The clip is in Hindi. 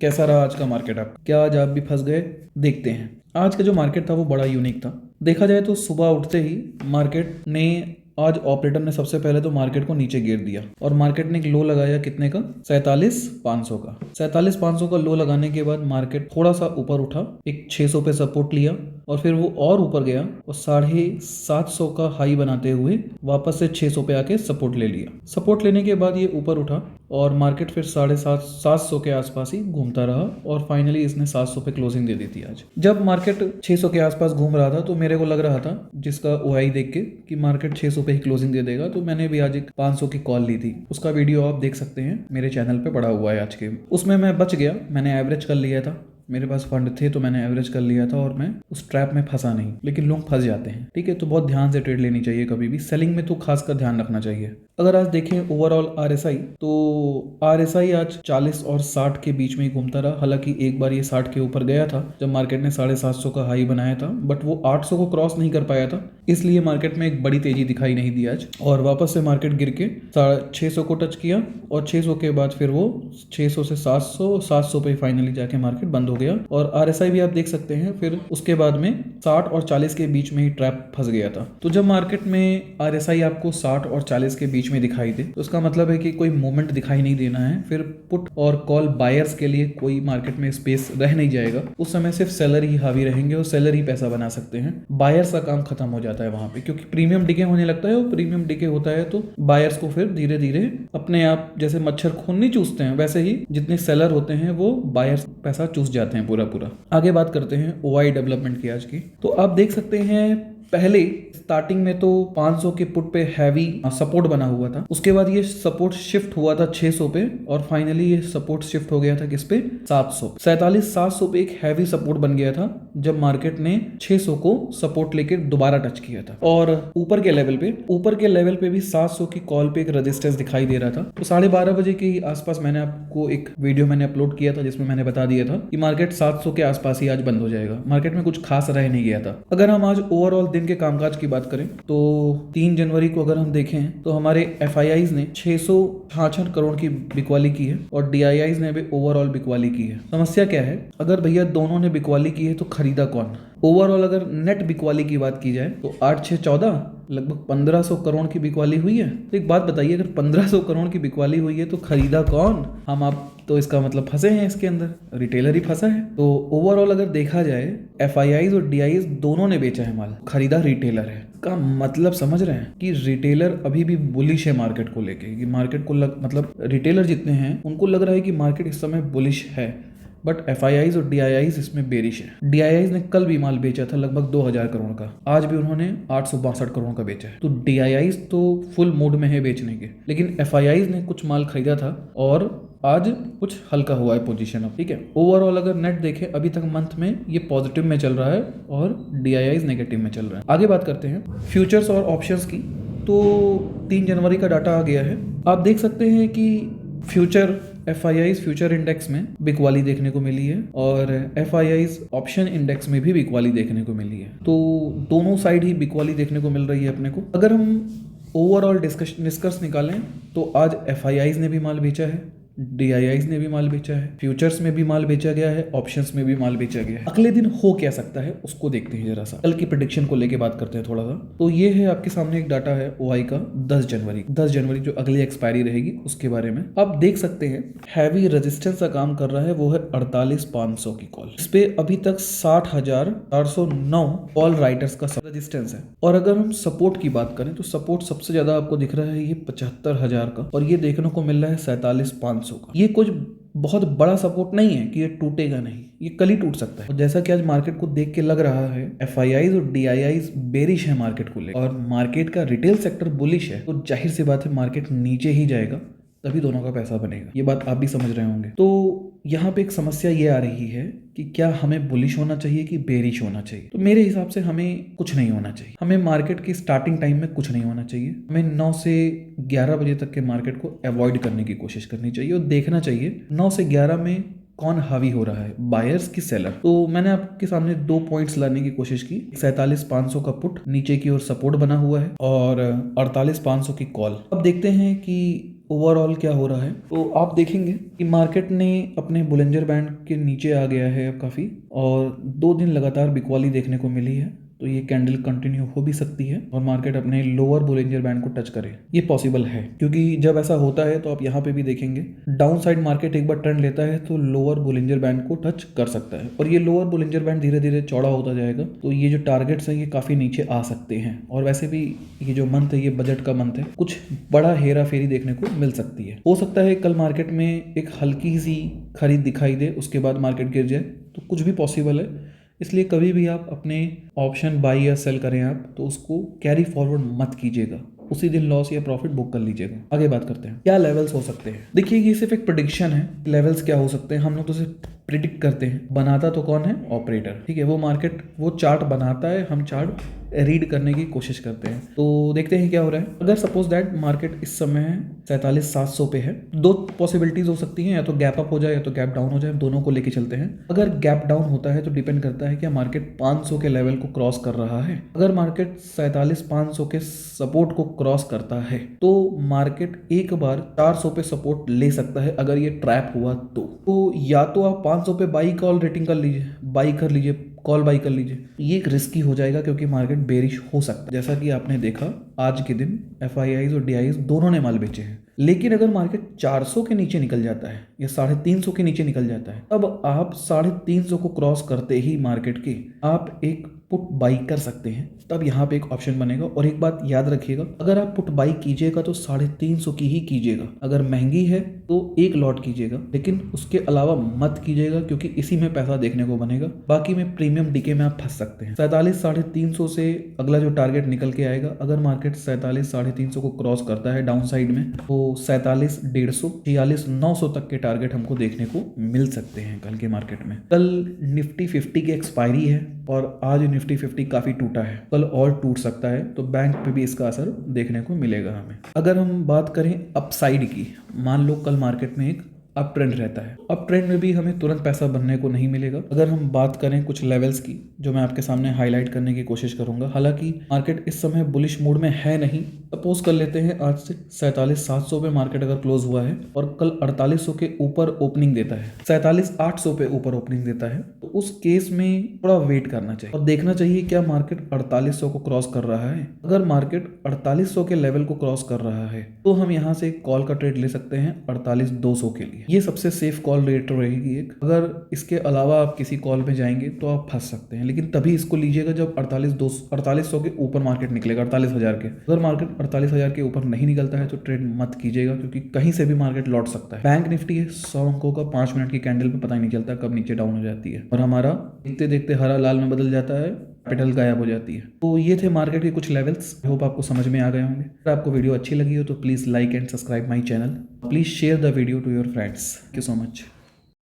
कैसा रहा आज का मार्केट आपका? क्या आज आप भी फंस गए? देखते हैं। आज का जो मार्केट था वो बड़ा यूनिक था। देखा जाए तो सुबह उठते ही मार्केट ने आज ऑपरेटर ने सबसे पहले तो मार्केट को नीचे गिर दिया और मार्केट ने एक लो लगाया कितने का? 47,500 का। 47,500 का लो लगाने के बाद मार्केट थोड़ा सा ऊपर उठा, एक 600 पे सपोर्ट लिया और फिर वो और ऊपर गया और 750 का हाई बनाते हुए वापस से 600 पे आके सपोर्ट ले लिया। सपोर्ट लेने के बाद ये ऊपर उठा और मार्केट फिर 750 के आसपास ही घूमता रहा और फाइनली इसने 700 पे क्लोजिंग दे दी थी आज। जब मार्केट 600 के आसपास घूम रहा था तो मेरे को लग रहा था, जिसका ओआई देख के, कि मार्केट 600 पे ही क्लोजिंग दे देगा, तो मैंने भी आज एक 500 की कॉल ली थी। उसका वीडियो आप देख सकते हैं, मेरे चैनल पे पड़ा हुआ है आज के। उसमें मैं बच गया, मैंने एवरेज कर लिया था। मेरे पास फंड थे तो मैंने एवरेज कर लिया था और मैं उस ट्रैप में फंसा नहीं। लेकिन लोग फंस जाते हैं, ठीक है? तो बहुत ध्यान से ट्रेड लेनी चाहिए कभी भी। सेलिंग में तो खासकर ध्यान रखना चाहिए। अगर आज देखें ओवरऑल आरएसआई, तो आरएसआई आज 40 और 60 के बीच में ही घूमता रहा। हालांकि एक बार ये 60 के ऊपर गया था जब मार्केट ने 750 का हाई बनाया था, बट वो 800 को क्रॉस नहीं कर पाया था, इसलिए मार्केट में एक बड़ी तेजी दिखाई नहीं दी आज। और वापस से मार्केट गिर के 650 को टच किया और 600 के बाद फिर वो 600 से 700 पे फाइनली जाके मार्केट बंद हो गया। और आरएसआई भी आप देख सकते हैं, फिर उसके बाद में 60 और 40 के बीच में ही ट्रैप फंस गया था। तो जब मार्केट में आरएसआई आपको 60 और 40 के बीच में दिखाई दे तो उसका मतलब है कि कोई मूवमेंट दिखाई नहीं देना है। फिर पुट और कॉल बायर्स के लिए कोई मार्केट में स्पेस रह नहीं जाएगा। उस समय सिर्फ सेलर ही हावी रहेंगे और सेलर ही पैसा बना सकते हैं। बायर्स का काम खत्म हो जाता है वहां पे, क्योंकि प्रीमियम डिके होने लगता है और प्रीमियम डिके होता है तो बायर्स को फिर धीरे धीरे अपने आप, जैसे मच्छर खून नहीं चूसते हैं, वैसे ही जितने सेलर होते हैं वो बायर्स पैसा चूस जाते हैं पूरा पूरा। आगे बात करते हैं ओआई डेवलपमेंट की आज की। तो आप देख सकते हैं, पहले स्टार्टिंग में तो 500 के पुट पे हैवी सपोर्ट बना हुआ था। उसके बाद ये सपोर्ट शिफ्ट हुआ था 600 पे और फाइनली ये सपोर्ट शिफ्ट हो गया था किस पे? 700। 47,700 पे एक हैवी सपोर्ट बन गया था जब मार्केट ने 600 को सपोर्ट लेकर दोबारा टच किया था। और ऊपर के लेवल पे भी 700 की कॉल पे एक रेजिस्टेंस दिखाई दे रहा था। तो 12:30 बजे के आसपास मैंने आपको एक वीडियो अपलोड किया था जिसमें मैंने बता दिया था कि मार्केट 700 के आसपास ही आज बंद हो जाएगा। मार्केट में कुछ खास रह नहीं गया था। अगर हम आज ओवरऑल दिन के कामकाज की बात करें तो 3 जनवरी को अगर हम देखें तो हमारे एफआईआईज ने 666 करोड़ की बिकवाली की है और डीआईआईज ने भी ओवरऑल बिकवाली की है। समस्या क्या है? अगर भैया दोनों ने बिकवाली की है तो खरीदा कौन? ओवरऑल अगर नेट बिकवाली की बात की जाए तो 8 6 14 लगभग 1500 करोड़ की बिकवाली हुई है। तो एक बात बताइए, अगर 1500 करोड़ की बिकवाली हुई है तो खरीदा कौन? हम आप। तो इसका मतलब फंसे हैं इसके अंदर, रिटेलर ही फंसा है। तो ओवरऑल अगर देखा जाए एफआईआईज और डीआईआईज दोनों ने बेचा है माल, खरीदा रिटेलर है। का मतलब समझ रहे हैं कि रिटेलर अभी भी बुलिश है मार्केट को लेके, कि मार्केट को मतलब रिटेलर जितने हैं उनको लग रहा है कि मार्केट इस समय बुलिश है, बट एफआईआईज और डीआईआईज इसमें बेरिश है। डीआईआईज ने कल भी माल बेचा था लगभग 2000 करोड़ का, आज भी उन्होंने 862 करोड़ का बेचा है। तो डीआईआईज तो फुल मूड में है बेचने के, लेकिन एफआईआईज ने कुछ माल खरीदा था और आज कुछ हल्का हुआ है पोजीशन अब, ठीक है। ओवरऑल अगर नेट देखें अभी तक मंथ में ये पॉजिटिव में चल रहा है और डीआईआईज नेगेटिव में चल रहा है। आगे बात करते हैं फ्यूचर्स और ऑप्शंस की। तो 3 जनवरी का डाटा आ गया है। आप देख सकते हैं कि एफआईआईज फ्यूचर इंडेक्स में बिकवाली देखने को मिली है और एफआईआईज ऑप्शन इंडेक्स में भी बिकवाली देखने को मिली है। तो दोनों साइड ही बिकवाली देखने को मिल रही है अपने को। अगर हम ओवरऑल निष्कर्ष निकालें तो आज एफआईआईज ने भी माल बेचा है, डीआईआईज ने भी माल बेचा है, फ्यूचर्स में भी माल बेचा गया है, ऑप्शंस में भी माल बेचा गया है। अगले दिन हो क्या सकता है उसको देखते हैं जरा सा। कल की प्रेडिक्शन को लेके बात करते हैं थोड़ा सा। तो ये है आपके सामने एक डाटा है ओआई का 10 जनवरी जो अगली एक्सपायरी रहेगी उसके बारे में आप देख सकते हैं। हैवी रेजिस्टेंस का काम कर रहा है, वो है 48,500 की कॉल। इस पे अभी तक 60,409 कॉल राइटर्स का रेजिस्टेंस है। और अगर हम सपोर्ट की बात करें तो सपोर्ट सबसे ज्यादा आपको दिख रहा है ये 75,000 का और ये देखने को मिल रहा है 47,500 का। ये कुछ बहुत बड़ा सपोर्ट नहीं है कि ये टूटेगा नहीं, ये कल ही टूट सकता है। और जैसा कि आज मार्केट को देख के लग रहा है एफआईआईज और डीआईआईज बेरिश है मार्केट को लेकर और मार्केट का रिटेल सेक्टर बुलिश है, तो जाहिर सी बात है मार्केट नीचे ही जाएगा, तभी दोनों का पैसा बनेगा। ये बात आप भी समझ रहे होंगे। तो यहाँ पे एक समस्या ये आ रही है कि क्या हमें बुलिश होना चाहिए कि बेरिश होना चाहिए? तो मेरे हिसाब से हमें कुछ नहीं होना चाहिए। हमें मार्केट की स्टार्टिंग टाइम में कुछ नहीं होना चाहिए। हमें 9 से 11 बजे तक के मार्केट को अवॉइड करने की कोशिश करनी चाहिए और देखना चाहिए 9 से 11 में कौन हावी हो रहा है, बायर्स की सेलर। तो मैंने आपके सामने 2 पॉइंट्स लाने की कोशिश की। 47,500 का पुट नीचे की ओर सपोर्ट बना हुआ है और 48,500 की कॉल। अब देखते हैं कि ओवरऑल क्या हो रहा है, तो आप देखेंगे कि मार्केट ने अपने बुलिंजर बैंड के नीचे आ गया है अब काफ़ी, और 2 दिन लगातार बिकवाली देखने को मिली है। तो ये कैंडल कंटिन्यू हो भी सकती है और मार्केट अपने लोअर बुलिंजर बैंड को टच करे, ये पॉसिबल है। क्योंकि जब ऐसा होता है तो आप यहाँ पे भी देखेंगे डाउन साइड मार्केट एक बार ट्रेंड लेता है तो लोअर बुलिंजर बैंड को टच कर सकता है, और ये लोअर बुलिंजर बैंड धीरे धीरे चौड़ा होता जाएगा। तो ये जो टारगेट्स हैं ये काफ़ी नीचे आ सकते हैं, और वैसे भी ये जो मंथ है ये बजट का मंथ है, कुछ बड़ा हेरा फेरी देखने को मिल सकती है। हो सकता है कल मार्केट में एक हल्की सी खरीद दिखाई दे, उसके बाद मार्केट गिर जाए, तो कुछ भी पॉसिबल है। इसलिए कभी भी आप अपने ऑप्शन बाई या सेल करें आप, तो उसको कैरी फॉरवर्ड मत कीजिएगा, उसी दिन लॉस या प्रॉफिट बुक कर लीजिएगा। आगे बात करते हैं क्या लेवल्स हो सकते हैं। देखिए ये सिर्फ एक प्रेडिक्शन है, लेवल्स क्या हो सकते हैं हम लोग तो सिर्फ प्रिडिक्ट करते हैं। बनाता तो कौन है, ऑपरेटर, ठीक है। वो मार्केट वो चार्ट बनाता है, हम चार्ट रीड करने की कोशिश करते हैं। तो देखते हैं क्या हो रहा है। अगर सपोज दैट मार्केट इस समय 47,700 पे है, 2 पॉसिबिलिटीज हो सकती हैं, या तो गैप अप हो जाए या तो गैप डाउन हो जाए, दोनों को लेके चलते हैं। अगर गैप डाउन होता है तो डिपेंड करता है कि मार्केट 500 के लेवल को क्रॉस कर रहा है। अगर मार्केट 47,500 के सपोर्ट को क्रॉस करता है तो मार्केट एक बार 400 पे सपोर्ट ले सकता है, अगर ये ट्रैप हुआ तो या तो आप 500 पे बाई कॉल रेटिंग कर लीजिए, बाई कर लीजिए, कॉल बाई कर लीजिए। ये एक रिस्की हो जाएगा क्योंकि मार्केट बेरिश हो सकता है। जैसा कि आपने देखा आज के दिन FIIs और DIs दोनों ने माल बेचे हैं। लेकिन अगर मार्केट 400 के नीचे निकल जाता है या 350 के नीचे निकल जाता है, तब आप 350 को क्रॉस करते ही मार्केट के आप एक पुट बाई कर सकते हैं। तब यहाँ पे एक ऑप्शन बनेगा। और एक बात याद रखिएगा, अगर आप पुट बाई कीजिएगा तो 350 की ही कीजिएगा। अगर महंगी है तो एक लॉट कीजिएगा, लेकिन उसके अलावा मत कीजिएगा, क्योंकि इसी में पैसा देखने को बनेगा। बाकी में प्रीमियम डीके में आप फंस सकते हैं। 47,350 से अगला जो टारगेट निकल के आएगा, अगर मार्केट 47,350 को क्रॉस करता है डाउन साइड में, तो 47,150, 46,900 तक के टारगेट हमको देखने को मिल सकते हैं कल के मार्केट में। कल निफ्टी 50 की एक्सपायरी है और आज निफ्टी 50 काफी टूटा है, कल और टूट सकता है, तो बैंक पे भी इसका असर देखने को मिलेगा हमें। अगर हम बात करें अपसाइड की, मान लो कल मार्केट में एक अप ट्रेंड रहता है, अप ट्रेंड में भी हमें तुरंत पैसा बनने को नहीं मिलेगा। अगर हम बात करें कुछ लेवल्स की, जो मैं आपके सामने हाईलाइट करने की कोशिश करूंगा, हालांकि मार्केट इस समय बुलिश मूड में है नहीं। सपोज कर लेते हैं आज से 47,700 पे मार्केट अगर क्लोज हुआ है और कल 4800 के ऊपर ओपनिंग देता है, 47,800 पे ऊपर ओपनिंग देता है, तो उस केस में थोड़ा वेट करना चाहिए और देखना चाहिए क्या मार्केट 4800 को क्रॉस कर रहा है। अगर मार्केट 4800 के लेवल को क्रॉस कर रहा है तो हम यहाँ से कॉल का ट्रेड ले सकते हैं 48,200 के लिए। ये सबसे सेफ कॉल रेट रहेगी एक। अगर इसके अलावा आप किसी कॉल में जाएंगे तो आप फंस सकते हैं, लेकिन तभी इसको लीजिएगा जब 48,100 के ऊपर मार्केट निकलेगा, 48,000 के। अगर मार्केट 48,000 के ऊपर नहीं निकलता है तो ट्रेड मत कीजिएगा, क्योंकि कहीं से भी मार्केट लौट सकता है। बैंक निफ्टी है 100 अंकों का, 5 मिनट की कैंडल पे पता ही नहीं चलता कब नीचे डाउन हो जाती है, और हमारा देखते देखते हरा लाल में बदल जाता है, कैपिटल गायब हो जाती है। तो ये थे मार्केट के कुछ लेवल्स। होप आपको समझ में आ गए होंगे। अगर आपको वीडियो अच्छी लगी हो तो please like and subscribe my channel. Please share the video to your friends. Thank you so much.